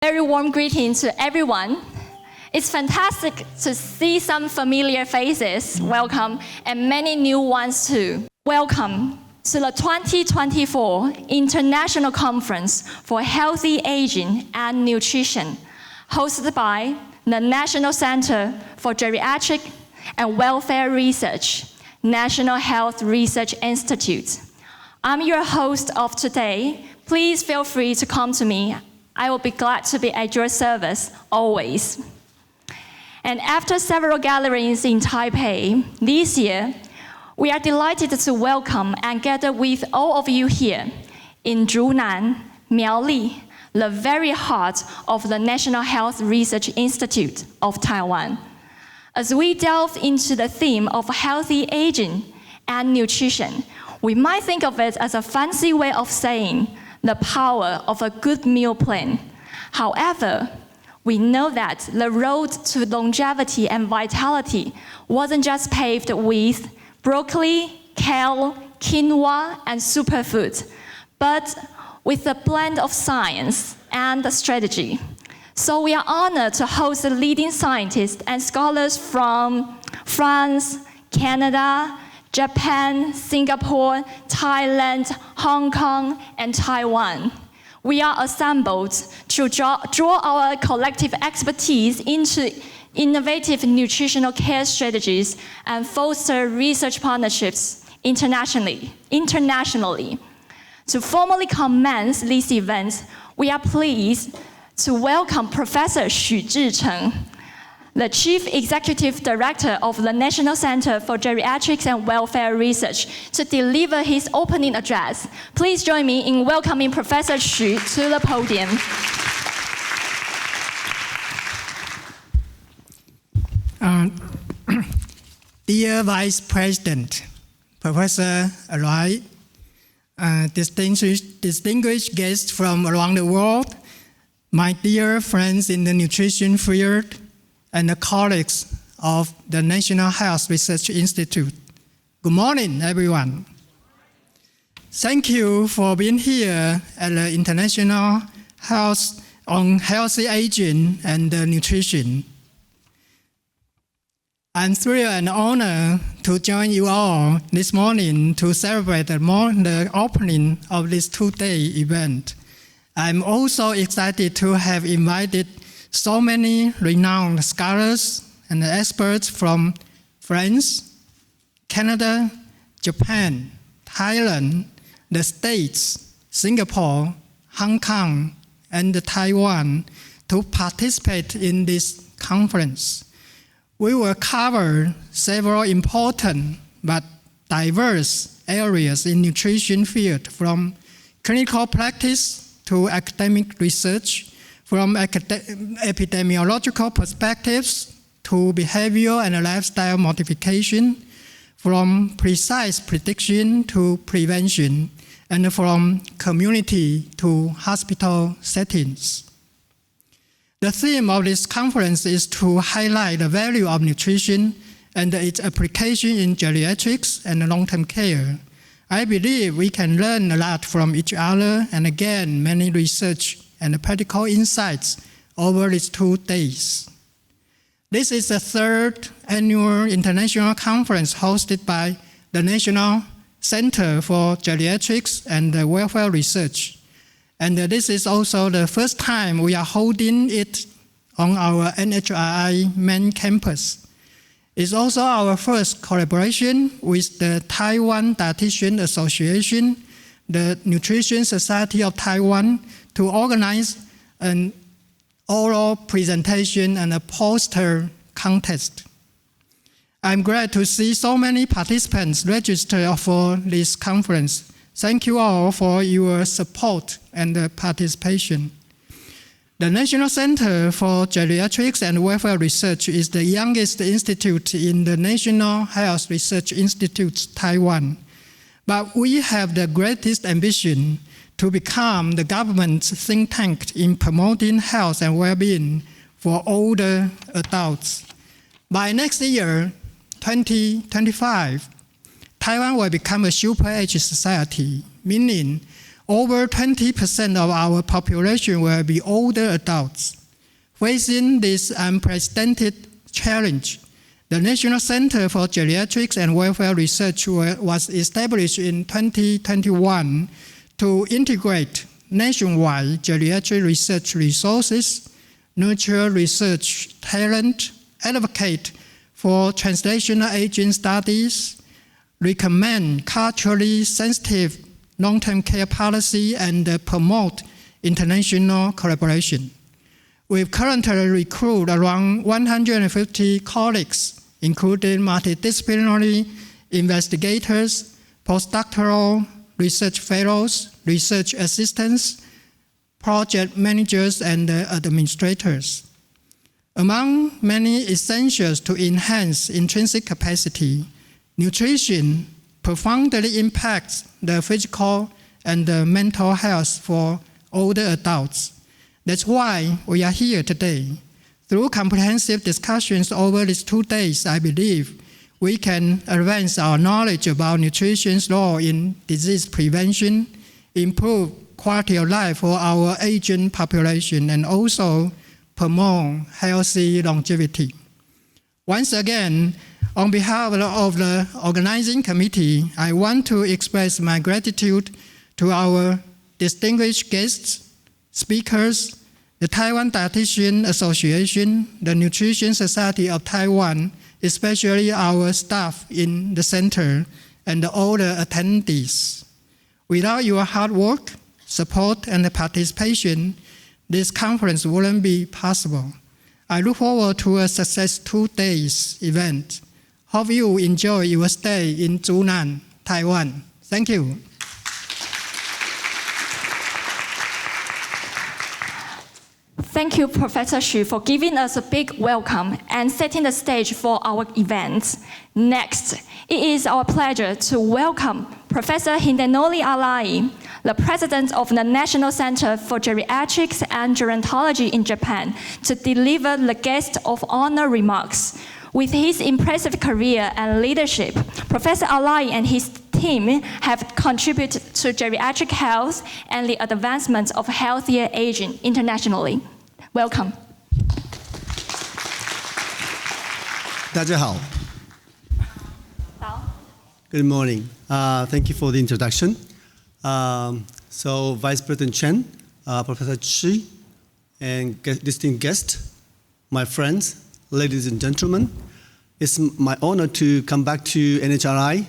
Very warm greeting to everyone. It's fantastic to see some familiar faces, welcome, and many new ones too. Welcome to the 2024 International Conference for Healthy Aging and Nutrition, hosted by the National Center for Geriatric and Welfare Research, National Health Research Institute. I'm your host of today. Please feel free to come to me. I will be glad to be at your service always. And after several gatherings in Taipei this year, we are delighted to welcome and gather with all of you here in Zhunan, Miaoli, the very heart of the National Health Research Institute of Taiwan. As we delve into the theme of healthy aging and nutrition, we might think of it as a fancy way of saying the power of a good meal plan. However, we know that the road to longevity and vitality wasn't just paved with broccoli, kale, quinoa, and superfoods, but with a blend of science and strategy. So we are honored to host the leading scientists and scholars from France, Canada, Japan, Singapore, Thailand, Hong Kong, and Taiwan. We are assembled to draw our collective expertise into innovative nutritional care strategies and foster research partnerships internationally. To formally commence this event, we are pleased to welcome Professor Chih-Cheng, the Chief Executive Director of the National Center for Geriatrics and Welfare Research, to deliver his opening address. Please join me in welcoming Professor Xu to the podium. Dear Vice President, Professor Arai, distinguished guests from around the world, my dear friends in the nutrition field, and the colleagues of the National Health Research Institute. Good morning, everyone. Thank you for being here at the International Health on Healthy Aging and Nutrition. I'm thrilled and honored to join you all this morning to celebrate the opening of this two-day event. I'm also excited to have invited so many renowned scholars and experts from France, Canada, Japan, Thailand, the States, Singapore, Hong Kong, and Taiwan to participate in this conference. We will cover several important but diverse areas in nutrition field, from clinical practice to academic research, from epidemiological perspectives to behavioral and lifestyle modification, from precise prediction to prevention, and from community to hospital settings. The theme of this conference is to highlight the value of nutrition and its application in geriatrics and long-term care. I believe we can learn a lot from each other and gain many research and practical insights over these 2 days. This is the third annual international conference hosted by the National Center for Geriatrics and Welfare Research. And this is also the first time we are holding it on our NHRI main campus. It's also our first collaboration with the Taiwan Dietitian Association, the Nutrition Society of Taiwan, to organize an oral presentation and a poster contest. I'm glad to see so many participants register for this conference. Thank you all for your support and participation. The National Center for Geriatrics and Welfare Research is the youngest institute in the National Health Research Institute, Taiwan. But we have the greatest ambition to become the government's think tank in promoting health and well-being for older adults. By next year, 2025, Taiwan will become a super-age society, meaning over 20% of our population will be older adults. Facing this unprecedented challenge, the National Center for Geriatrics and Welfare Research was established in 2021 to integrate nationwide geriatric research resources, nurture research talent, advocate for translational aging studies, recommend culturally sensitive long-term care policy, and promote international collaboration. We currently recruit around 150 colleagues, including multidisciplinary investigators, postdoctoral research fellows, research assistants, project managers, and administrators. Among many essentials to enhance intrinsic capacity, nutrition profoundly impacts the physical and the mental health for older adults. That's why we are here today. Through comprehensive discussions over these 2 days, I believe we can advance our knowledge about nutrition's role in disease prevention, improve quality of life for our aging population, and also promote healthy longevity. Once again, on behalf of the organizing committee, I want to express my gratitude to our distinguished guests, speakers, the Taiwan Dietitian Association, the Nutrition Society of Taiwan, especially our staff in the center, and all the attendees. Without your hard work, support, and participation, this conference wouldn't be possible. I look forward to a successful 2 days event. Hope you enjoy your stay in Zhunan, Taiwan. Thank you. Thank you, Professor Xu, for giving us a big welcome and setting the stage for our event. Next, it is our pleasure to welcome Professor Hidenori Arai, the president of the National Center for Geriatrics and Gerontology in Japan, to deliver the guest of honor remarks. With his impressive career and leadership, Professor Arai and his team have contributed to geriatric health and the advancement of healthier aging internationally. Welcome. 大家好. Good morning. Thank you for the introduction. So Vice President Chen, Professor Chi, and distinguished guests, my friends, ladies and gentlemen, it's my honor to come back to NHRI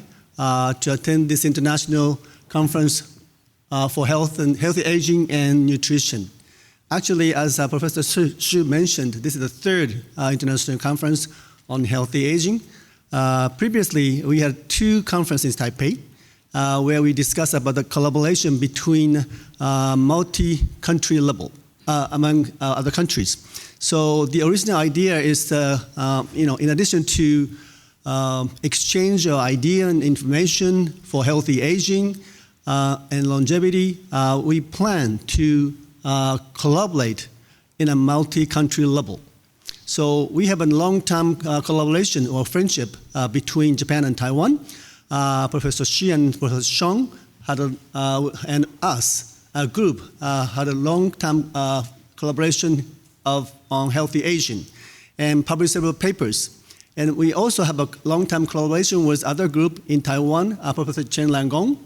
to attend this international conference for healthy aging and nutrition. Actually, as Professor Xu mentioned, this is the 3rd international conference on healthy aging. Previously, we had 2 conferences in Taipei where we discussed about the collaboration between multi-country level among other countries. So the original idea is, in addition to exchange of idea and information for healthy aging and longevity, we plan to collaborate in a multi-country level. So we have a long-term collaboration or friendship between Japan and Taiwan. Professor Xi and Professor Shang and us, a group, had a long-term collaboration on healthy aging and published several papers. And we also have a long-term collaboration with other group in Taiwan, Professor Chen Langong.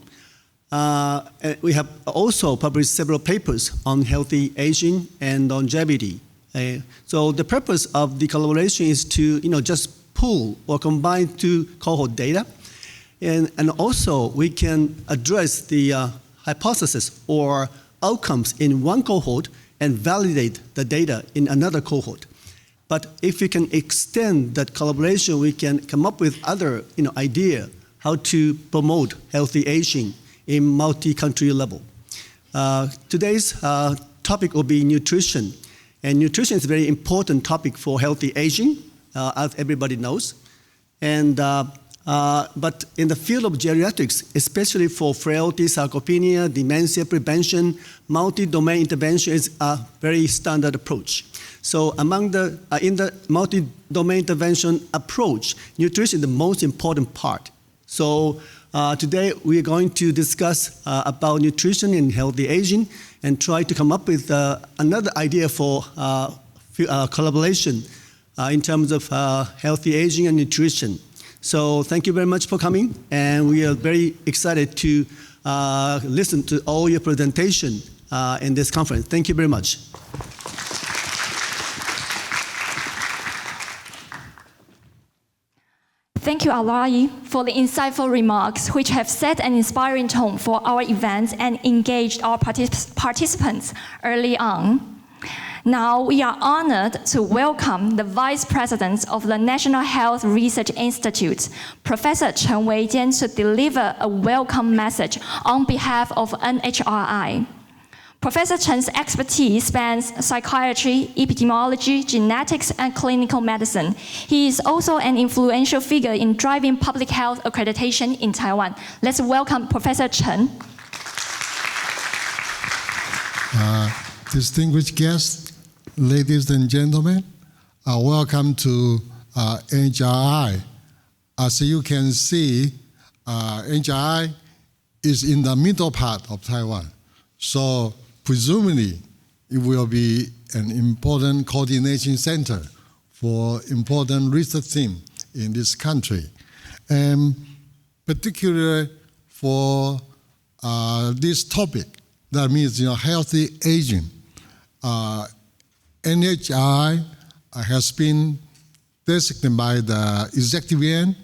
We have also published several papers on healthy aging and longevity. So the purpose of the collaboration is to just pool or combine 2 cohort data. And also we can address the hypothesis or outcomes in one cohort and validate the data in another cohort. But if we can extend that collaboration, we can come up with other idea how to promote healthy aging in multi-country level. Today's topic will be nutrition. And nutrition is a very important topic for healthy aging, as everybody knows. And but in the field of geriatrics, especially for frailty, sarcopenia, dementia prevention, multi-domain intervention is a very standard approach. So in the multi-domain intervention approach, nutrition is the most important part. So Today, we are going to discuss about nutrition and healthy aging and try to come up with another idea for collaboration in terms of healthy aging and nutrition. So thank you very much for coming, and we are very excited to listen to all your presentation in this conference. Thank you very much. Thank you, Arai, for the insightful remarks, which have set an inspiring tone for our events and engaged our participants early on. Now, we are honored to welcome the Vice President of the National Health Research Institute, Professor Chen to deliver a welcome message on behalf of NHRI. Professor Chen's expertise spans psychiatry, epidemiology, genetics, and clinical medicine. He is also an influential figure in driving public health accreditation in Taiwan. Let's welcome Professor Chen. Distinguished guests, ladies and gentlemen, welcome to NHRI. As you can see, NHRI is in the middle part of Taiwan. So presumably, it will be an important coordination center for important research team in this country. And particularly for this topic, that means healthy aging. NHRI has been designated by the executive yuan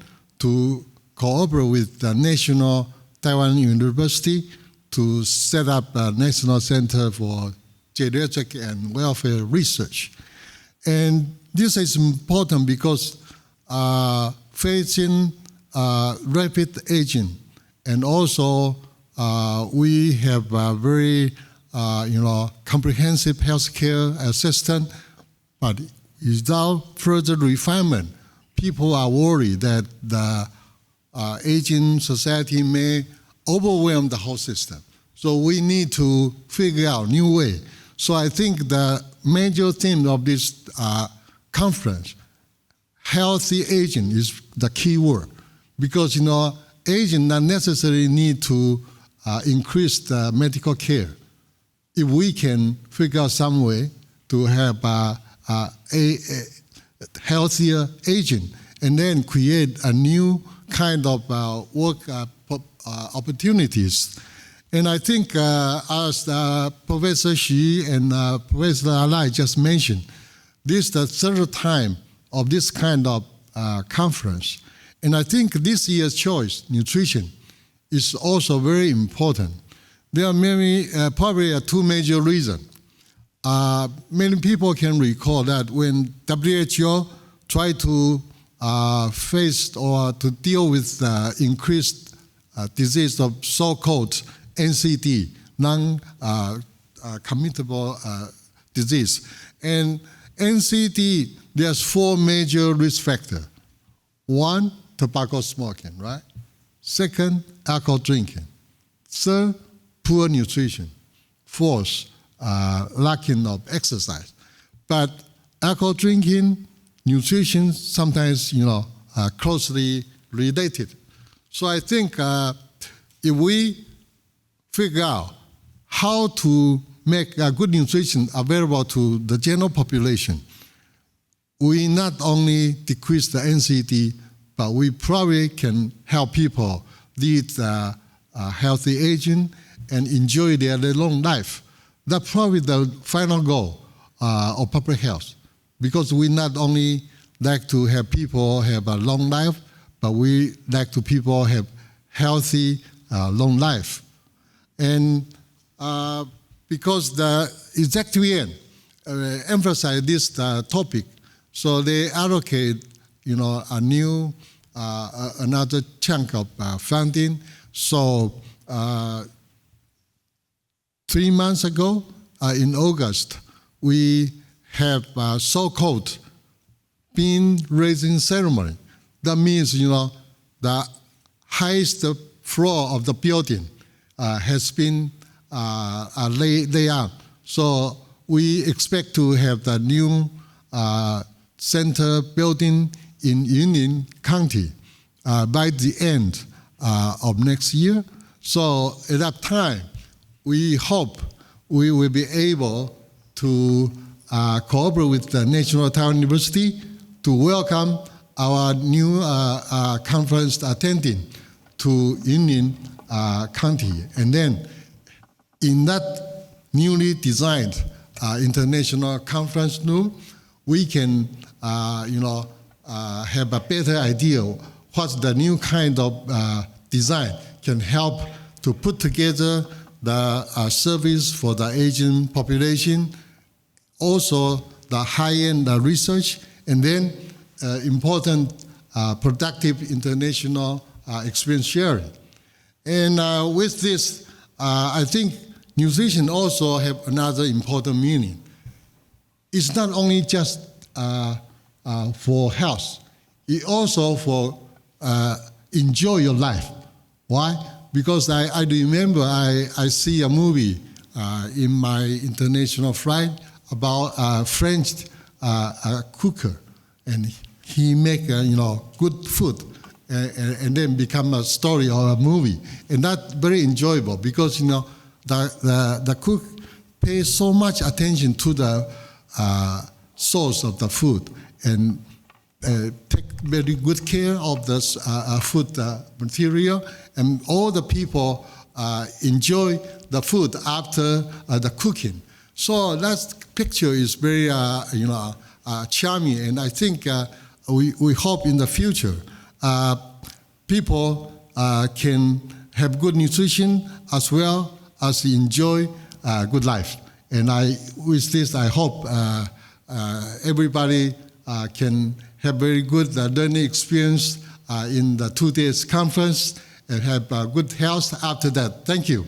to cooperate with the National Taiwan University to set up a National Center for Geriatric and Welfare Research. And this is important because facing rapid aging, and also we have a very comprehensive healthcare assistance, but without further refinement, people are worried that the aging society may overwhelm the whole system. So we need to figure out a new way. So I think the major theme of this conference, healthy aging, is the key word. Because aging not necessarily need to increase the medical care. If we can figure out some way to have a healthier aging, and then create a new kind of work opportunities. And I think as Professor Xu and Professor Arai just mentioned, this is the third time of this kind of conference. And I think this year's choice, nutrition, is also very important. There are probably two major reasons. Many people can recall that when WHO tried to face or to deal with the increased disease of so-called NCD, non-communicable disease. And NCD, there's four major risk factors. One, tobacco smoking, right? Second, alcohol drinking. Third, poor nutrition. Fourth, lacking of exercise. But alcohol drinking, nutrition, sometimes, closely related. So I think if we figure out how to make good nutrition available to the general population, we not only decrease the NCD, but we probably can help people lead healthy aging and enjoy their long life. That's probably the final goal of public health, because we not only like to have people have a long life, but we like to people have healthy long life. And because the executive yuan emphasized this topic, so they allocate a new another chunk of funding. So 3 months ago, in August, we have a so-called bean raising ceremony. That means, the highest floor of the building has been laid out. So we expect to have the new center building in Union County by the end of next year. So at that time, we hope we will be able to cooperate with the National Taiwan University to welcome our new conference attending to Union County. And then in that newly designed international conference room, we can have a better idea what the new kind of design can help to put together the service for the Asian population, also the high-end research, and then important productive international experience sharing. And with this, I think nutrition also have another important meaning. It's not only just for health, it also for enjoy your life. Why? Because I remember I see a movie in my international flight about a French cooker, and he make good food, and then become a story or a movie, and that's very enjoyable because the cook pays so much attention to the source of the food and take very good care of the food material, and all the people enjoy the food after the cooking. So that picture is very charming, and I think we hope in the future people can have good nutrition as well as enjoy good life. And with this, I hope everybody can have very good learning experience in the 2 days conference and have good health after that. Thank you.